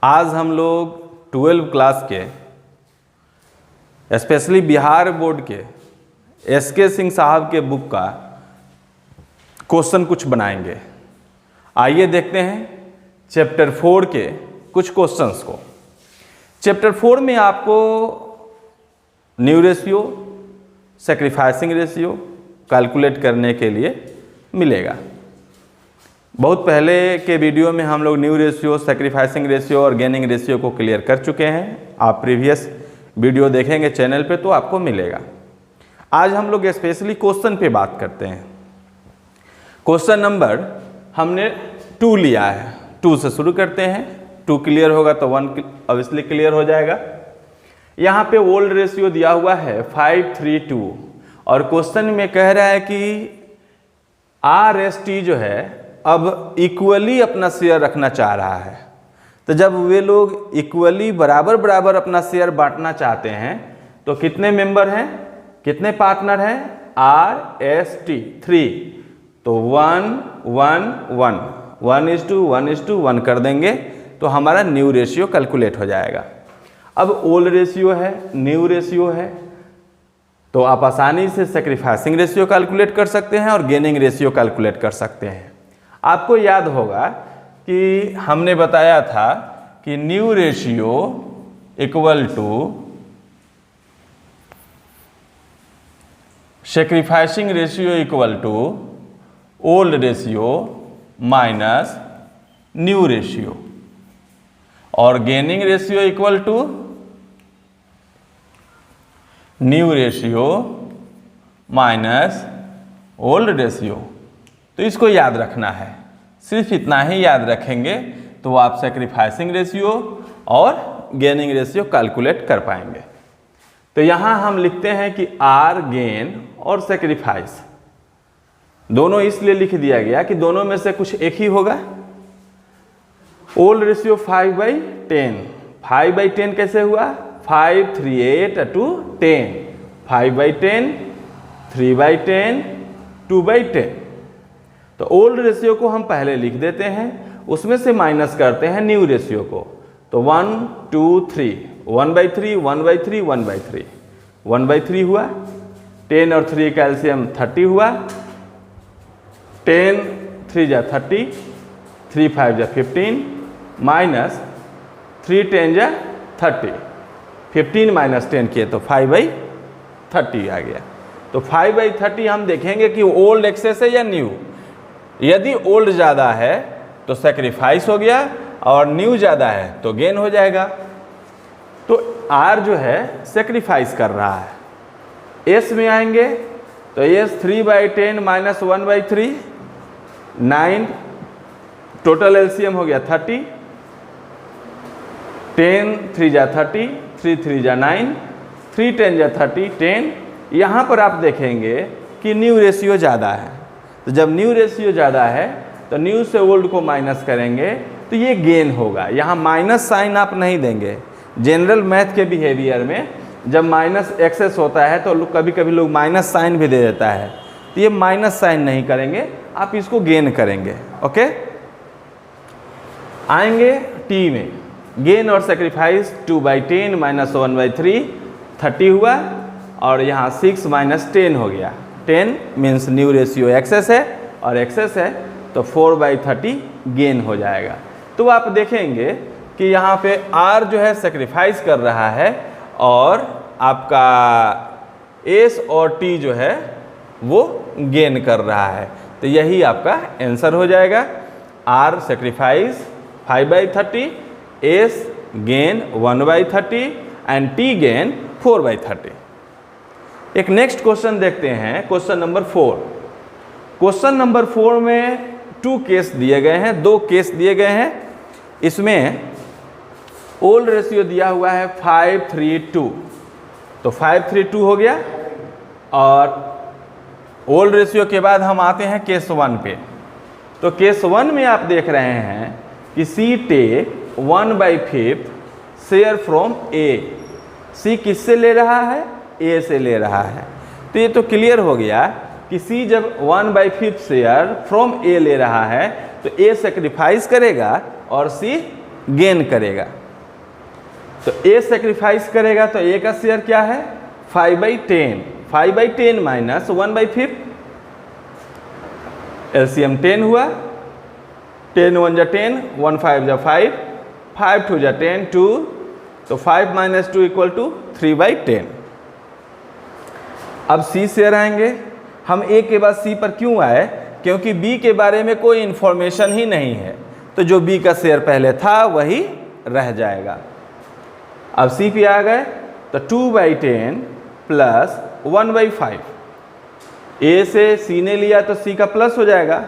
आज हम लोग 12 क्लास के स्पेशली बिहार बोर्ड के एसके सिंह साहब के बुक का क्वेश्चन कुछ बनाएंगे। आइए देखते हैं चैप्टर 4 के कुछ क्वेश्चंस को। चैप्टर 4 में आपको new ratio, sacrificing ratio calculate करने के लिए मिलेगा। बहुत पहले के वीडियो में हम लोग न्यू रेशियो, सैक्रिफाइसिंग रेशियो और गेनिंग रेशियो को क्लियर कर चुके हैं। आप प्रीवियस वीडियो देखेंगे चैनल पे तो आपको मिलेगा। आज हम लोग स्पेशली क्वेश्चन पे बात करते हैं। क्वेश्चन नंबर हमने 2 लिया है, 2 से शुरू करते हैं। 2 क्लियर होगा तो 1 ऑब्वियसली क्लियर हो जाएगा। यहाँ पे ओल्ड रेशियो दिया हुआ है 5:3:2 और क्वेश्चन में कह रहा है कि RST जो है अब इक्वली अपना शेयर रखना चाह रहा है। तो जब वे लोग इक्वली बराबर बराबर अपना शेयर बांटना चाहते हैं तो कितने मेंबर हैं, कितने पार्टनर हैं? RST 3। तो 1:1:1 कर देंगे तो हमारा न्यू रेशियो कैलकुलेट हो जाएगा। अब ओल्ड रेशियो है, न्यू रेशियो है, तो आप आसानी से सैक्रिफाइसिंग रेशियो कैलकुलेट कर सकते हैं और गेनिंग रेशियो कैलकुलेट कर सकते हैं। आपको याद होगा कि हमने बताया था कि new ratio equal to sacrificing ratio equal to old ratio minus new ratio और gaining ratio equal to new ratio minus old ratio. तो इसको याद रखना है, सिर्फ इतना ही याद रखेंगे तो आप सैक्रिफाइसिंग रेशियो और गेनिंग रेशियो कैलकुलेट कर पाएंगे। तो यहाँ हम लिखते हैं कि R गेन और सैक्रिफाइस दोनों इसलिए लिख दिया गया कि दोनों में से कुछ एक ही होगा। ओल्ड रेशियो 5/10, 5/10 कैसे हुआ? 5, 3, 8 to 10, 5/10, 3/10, 2/10। तो ओल्ड रेशियो को हम पहले लिख देते हैं, उसमें से माइनस करते हैं न्यू रेशियो को। तो 1, 2, 3, 1/3, 1/3, 1/3, 1/3 हुआ। 10 और 3 कैल्शियम 30 हुआ। 10 3 जा 30, 3 5 जा 15 माइनस 3 10 जा 30, 15 माइनस 10 किए तो 5/30 आ गया। तो 5/30 हम देखेंगे कि ओल्ड एक्सेस है या न्यू। यदि ओल्ड ज़्यादा है तो सैक्रिफाइस हो गया और न्यू ज़्यादा है तो गेन हो जाएगा। तो R जो है सैक्रिफाइस कर रहा है। S में आएंगे तो S 3/10 माइनस 1/3, 9, टोटल एलसीएम हो गया 30, 10 3 जा 30, 3 3 जा 9, 3 10 जा 30, 10। यहाँ पर आप देखेंगे कि न्यू रेशियो ज़्यादा है। तो जब न्यू रेशियो ज़्यादा है तो न्यू से ओल्ड को माइनस करेंगे तो ये गेन होगा। यहाँ माइनस साइन आप नहीं देंगे। जनरल मैथ के बिहेवियर में जब माइनस एक्सेस होता है तो कभी कभी लोग माइनस साइन भी दे देता है, तो ये माइनस साइन नहीं करेंगे, आप इसको गेन करेंगे। ओके, आएंगे टी में। गेन और सैक्रिफाइस 2/10 माइनस 1/3 30 हुआ और यहाँ 6 माइनस 10 हो गया। 10 मीन्स न्यू रेशियो एक्सेस है और एक्सेस है तो 4/30 गेन हो जाएगा। तो आप देखेंगे कि यहाँ पे R जो है सैक्रिफाइस कर रहा है और आपका S और T जो है वो गेन कर रहा है। तो यही आपका आंसर हो जाएगा। R sacrifice 5/30, S gain 1/30 and T gain 4/30। एक नेक्स्ट क्वेश्चन देखते हैं, क्वेश्चन नंबर 4। क्वेश्चन नंबर 4 में 2 केस दिए गए हैं, 2 केस दिए गए हैं। इसमें ओल्ड रेशियो दिया हुआ है 5:3:2, तो 5:3:2 हो गया। और ओल्ड रेशियो के बाद हम आते हैं केस 1 पे। तो केस 1 में आप देख रहे हैं कि C take 1/5 share from A। C किससे ले रहा है? A से ले रहा है। तो ये तो क्लियर हो गया कि C जब 1/5 शेयर फ्रॉम A ले रहा है तो A सैक्रिफाइस करेगा और C गेन करेगा। तो ए सेक्रीफाइस करेगा तो ए का शेयर क्या है 5/10, 5/10 माइनस 1/5, एलसीएम 10 हुआ, 10 1 जा 10, 1 5 जा 5, 5 2 जा 10, 2, तो 5 माइनस 2 इक्वल टू 3/10। अब सी शेयर आएंगे। हम ए के बाद सी पर क्यों आए, क्योंकि बी के बारे में कोई इन्फॉर्मेशन ही नहीं है, तो जो बी का शेयर पहले था वही रह जाएगा। अब सी पे आ गए तो 2/10 प्लस 1/5, ए से सी ने लिया तो सी का प्लस हो जाएगा,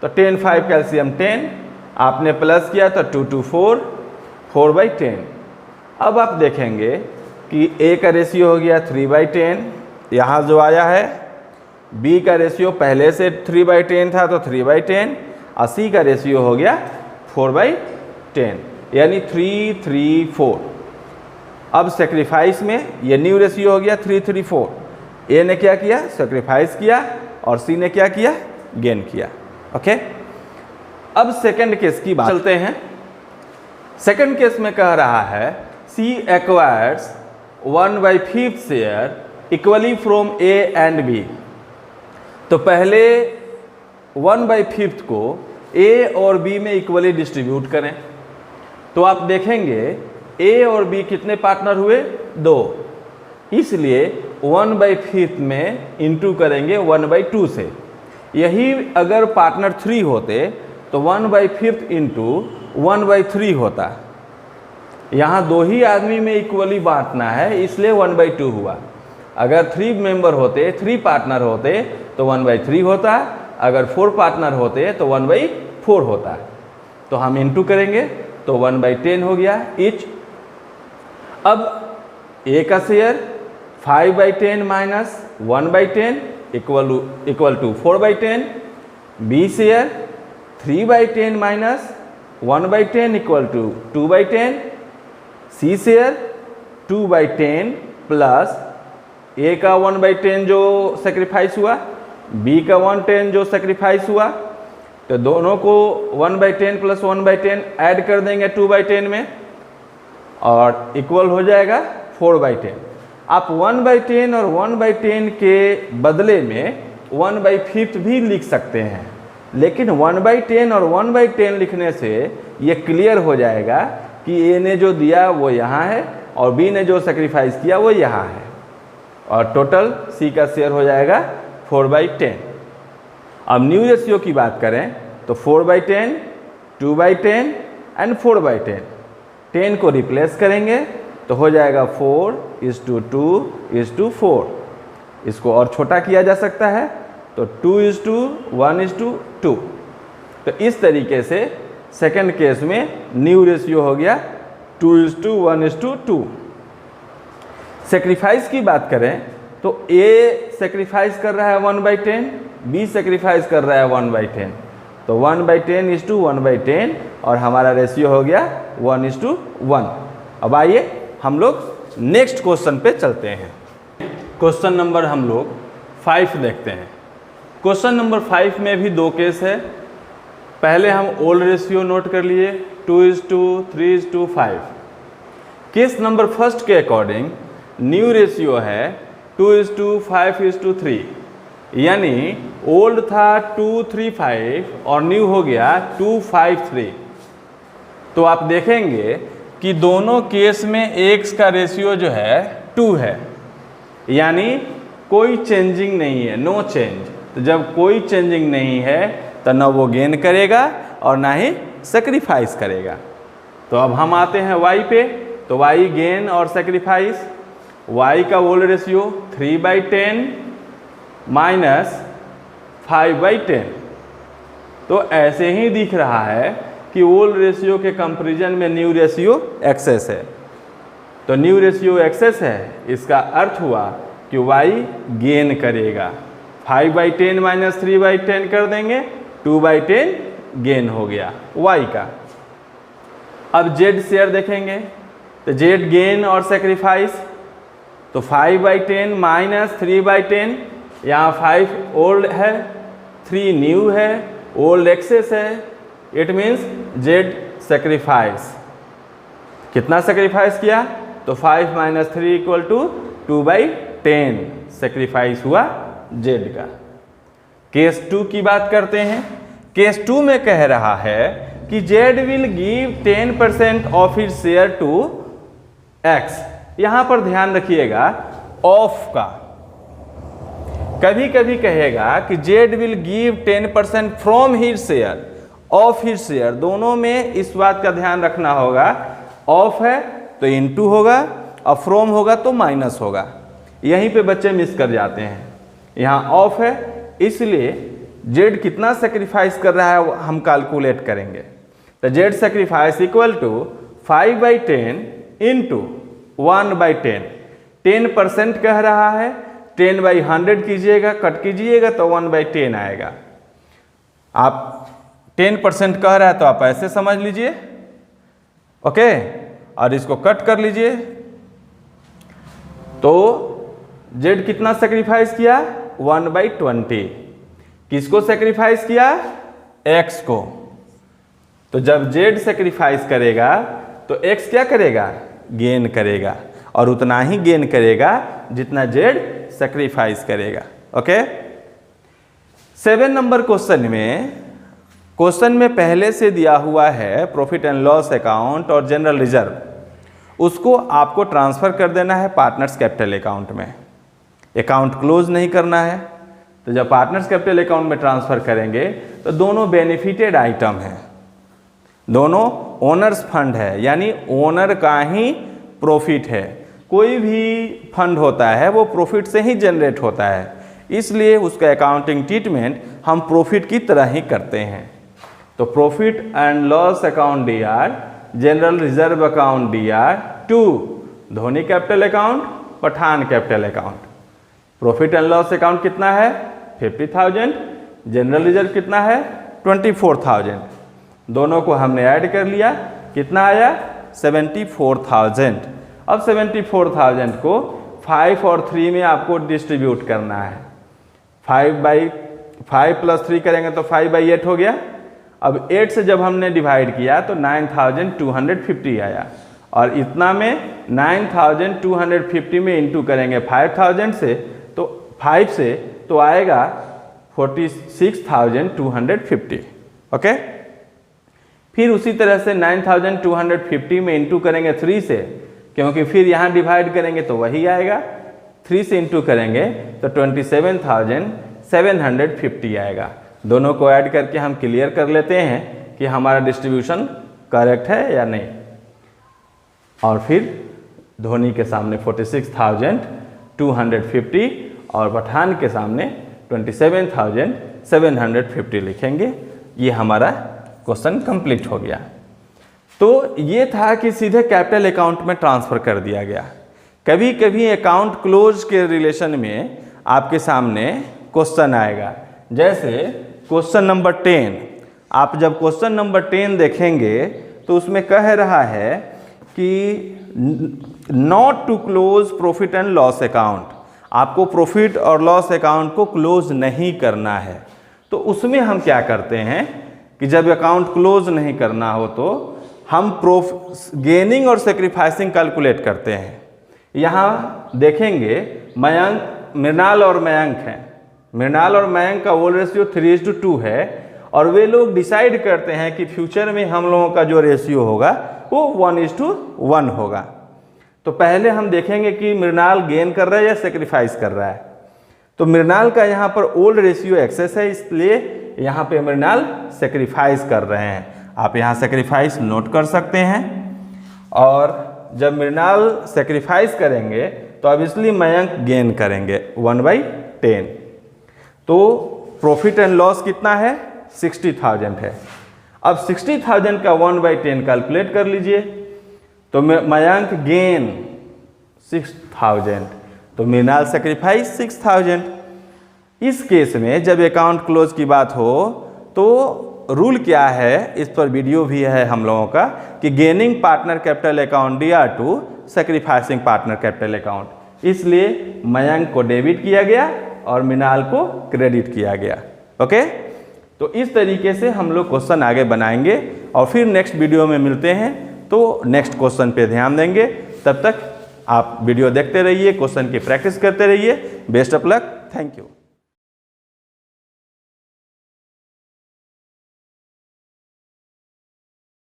तो 10 5 कैल्शियम 10, आपने प्लस किया तो 2 2 4, 4/10। अब आप देखेंगे कि ए का रेशियो हो गया 3/10, यहाँ जो आया है बी का रेशियो पहले से 3/10 था तो 3/10, और सी का रेशियो हो गया 4/10, यानी 3 3 4। अब सेक्रीफाइस में ये न्यू रेशियो हो गया 3 3 4। ए ने क्या किया सेक्रीफाइस किया और सी ने क्या किया गेन किया। ओके, अब सेकंड केस की बात चलते हैं। सेकंड केस में कह रहा है C acquires 1/5 share equally from A and B. तो पहले 1/5 को ए और बी में इक्वली डिस्ट्रीब्यूट करें। तो आप देखेंगे ए और बी कितने पार्टनर हुए 2, इसलिए 1/5 में इंटू करेंगे 1/2 से। यही अगर पार्टनर 3 होते तो 1/5 इंटू 1/3 होता। यहाँ 2 ही आदमी में इक्वली बांटना है, इसलिए 1/2 हुआ। अगर 3 मेंबर होते, 3 पार्टनर होते तो 1/3 होता, अगर 4 पार्टनर होते तो 1/4 होता। तो हम इंटू करेंगे तो 1/10 हो गया ईच। अब ए का share 5/10 minus 1/10 equal to 4/10, B share 3/10 minus 1/10 equal to 2/10, C share 2/10 plus A का 1/10 जो सेक्रीफाइस हुआ, बी का 1/10 जो सेक्रीफाइस हुआ, तो दोनों को 1/10 प्लस 1/10 ऐड कर देंगे 2/10 में और इक्वल हो जाएगा 4/10। आप 1/10 और 1/10 के बदले में 1/5 भी लिख सकते हैं, लेकिन 1/10 और 1/10 लिखने से ये क्लियर हो जाएगा कि ए ने जो दिया वो यहाँ है और बी ने जो सेक्रीफाइस किया वो यहाँ है, और टोटल सी का शेयर हो जाएगा 4/10। अब न्यू रेशियो की बात करें तो 4/10, 2/10 एंड 4/10, 10 को रिप्लेस करेंगे तो हो जाएगा 4:2:4। इसको और छोटा किया जा सकता है तो 2:1:2। तो इस तरीके से सेकंड केस में न्यू रेशियो हो गया 2:1:2। सेक्रीफाइस की बात करें तो ए सेक्रीफाइस कर रहा है 1/10, बी सेक्रीफाइस कर रहा है 1/10, तो 1/10:1/10 और हमारा रेशियो हो गया 1:1। अब आइए हम लोग नेक्स्ट क्वेश्चन पे चलते हैं। क्वेश्चन नंबर हम लोग 5 देखते हैं। क्वेश्चन नंबर 5 में भी 2 केस है। पहले हम ओल्ड रेशियो नोट कर लिए 2:3:5। केस नंबर फर्स्ट के अकॉर्डिंग न्यू रेशियो है 2:5:3, यानी ओल्ड था 2:3:5 और न्यू हो गया 2:5:3। तो आप देखेंगे कि दोनों केस में एक्स का रेशियो जो है 2 है, यानी कोई चेंजिंग नहीं है, नो चेंज। तो जब कोई चेंजिंग नहीं है तो ना वो गेन करेगा और ना ही सेक्रीफाइस करेगा। तो अब हम आते हैं y पे, तो y गेन और सेक्रीफाइस। y का ओल्ड रेशियो 3/10 माइनस 5/10। तो ऐसे ही दिख रहा है कि ओल्ड रेशियो के कंपैरिजन में न्यू रेशियो एक्सेस है। तो न्यू रेशियो एक्सेस है, इसका अर्थ हुआ कि y गेन करेगा। 5/10 माइनस 3/10 कर देंगे, 2/10 गेन हो गया y का। अब z शेयर देखेंगे तो z गेन और सेक्रीफाइस, तो 5/10 माइनस 3/10, यहाँ 5 ओल्ड है, 3 न्यू है, ओल्ड एक्सेस है, इट मीन्स z सेक्रीफाइस। कितना सेक्रीफाइस किया, तो 5 माइनस 3 इक्वल टू 2/10 सेक्रीफाइस हुआ जेड का। केस 2 की बात करते हैं। केस 2 में कह रहा है कि Z will give 10% of his share to X. यहां पर ध्यान रखिएगा ऑफ का, कभी कभी कहेगा कि Z will give 10% from his share, of his share, दोनों में इस बात का ध्यान रखना होगा। ऑफ है तो इनटू होगा और फ्रॉम होगा तो माइनस होगा। यहीं पे बच्चे मिस कर जाते हैं। यहाँ ऑफ है इसलिए जेड कितना सेक्रीफाइस कर रहा है वो हम कैलकुलेट करेंगे। तो Z sacrifice equal to 5/10 into 1/10। 10% कह रहा है, 10/100 कीजिएगा, कट कीजिएगा तो 1/10 आएगा। आप 10% कह रहा है तो आप ऐसे समझ लीजिए, ओके, और इसको कट कर लीजिए। तो जेड कितना सेक्रीफाइस किया, 1/20। किसको सेक्रीफाइस किया, एक्स को। तो जब जेड सेक्रीफाइस करेगा तो एक्स क्या करेगा, गेन करेगा, और उतना ही गेन करेगा जितना जेड सेक्रीफाइस करेगा। ओके। 7 नंबर क्वेश्चन में पहले से दिया हुआ है प्रॉफिट एंड लॉस अकाउंट और जनरल रिजर्व, उसको आपको ट्रांसफर कर देना है पार्टनर्स कैपिटल अकाउंट में। अकाउंट क्लोज नहीं करना है। तो जब पार्टनर्स कैपिटल अकाउंट में ट्रांसफर करेंगे तो दोनों बेनिफिटेड आइटम हैं, दोनों ओनर्स फंड है, यानी ओनर का ही प्रॉफिट है। कोई भी फंड होता है वो प्रॉफिट से ही जनरेट होता है, इसलिए उसका अकाउंटिंग ट्रीटमेंट हम प्रॉफिट की तरह ही करते हैं। तो profit and loss account DR, general reserve account DR, to Dhoni capital account, Pathan capital account. Profit and loss account कितना है, 50,000, जनरल रिजर्व कितना है, 24,000। दोनों को हमने ऐड कर लिया, कितना आया, 74,000। अब 74,000 को 5 और 3 में आपको डिस्ट्रीब्यूट करना है। 5 + 3 करेंगे तो 5/8 हो गया। अब 8 से जब हमने डिवाइड किया तो 9,250 आया, और इतना में 9,250 में इंटू करेंगे 5,000 से, तो 5 से तो आएगा 46,250। ओके। फिर उसी तरह से 9,250 में इंटू करेंगे 3 से, क्योंकि फिर यहाँ डिवाइड करेंगे तो वही आएगा। 3 से इंटू करेंगे तो 27,750 आएगा। दोनों को ऐड करके हम क्लियर कर लेते हैं कि हमारा डिस्ट्रीब्यूशन करेक्ट है या नहीं। और फिर धोनी के सामने 46,250 और पठान के सामने 27,750 लिखेंगे। ये हमारा क्वेश्चन कंप्लीट हो गया। तो ये था कि सीधे कैपिटल अकाउंट में ट्रांसफ़र कर दिया गया। कभी कभी अकाउंट क्लोज के रिलेशन में आपके सामने क्वेश्चन आएगा, जैसे क्वेश्चन नंबर 10। आप जब क्वेश्चन नंबर 10 देखेंगे तो उसमें कह रहा है कि not to close profit and loss account, आपको प्रॉफिट और लॉस अकाउंट को क्लोज नहीं करना है। तो उसमें हम क्या करते हैं कि जब अकाउंट क्लोज नहीं करना हो तो हम गेनिंग और सेक्रीफाइसिंग कैलकुलेट करते हैं। यहाँ देखेंगे मृणाल और मयंक हैं। मृणाल और मयंक का वोल रेशियो 3:2 है, और वे लोग डिसाइड करते हैं कि फ्यूचर में हम लोगों का जो रेशियो होगा वो 1:1 होगा। तो पहले हम देखेंगे कि मृणाल गेन कर रहा है या सेक्रीफाइस कर रहा है। तो मृणाल का यहाँ पर ओल्ड रेशियो एक्सेस है, इसलिए यहाँ पे मृणाल सेक्रीफाइस कर रहे हैं। आप यहाँ सेक्रीफाइस नोट कर सकते हैं। और जब मृणाल सेक्रीफाइस करेंगे तो ऑब्वियसली मयंक गेन करेंगे 1/10। तो प्रॉफिट एंड लॉस कितना है, 60,000 है। अब 60,000 का 1/10 कैलकुलेट कर लीजिए। तो मयंक गेन 6,000, तो मृणाल सेक्रीफाइस 6,000। इस केस में जब अकाउंट क्लोज की बात हो तो रूल क्या है, इस पर वीडियो भी है हम लोगों का, कि gaining partner capital account DR to sacrificing partner capital account. इसलिए मयंक को डेबिट किया गया और मृणाल को क्रेडिट किया गया। ओके। तो इस तरीके से हम लोग क्वेश्चन आगे बनाएंगे और फिर नेक्स्ट वीडियो में मिलते हैं। तो नेक्स्ट क्वेश्चन पे ध्यान देंगे। तब तक आप वीडियो देखते रहिए, क्वेश्चन की प्रैक्टिस करते रहिए। Best of luck, thank you.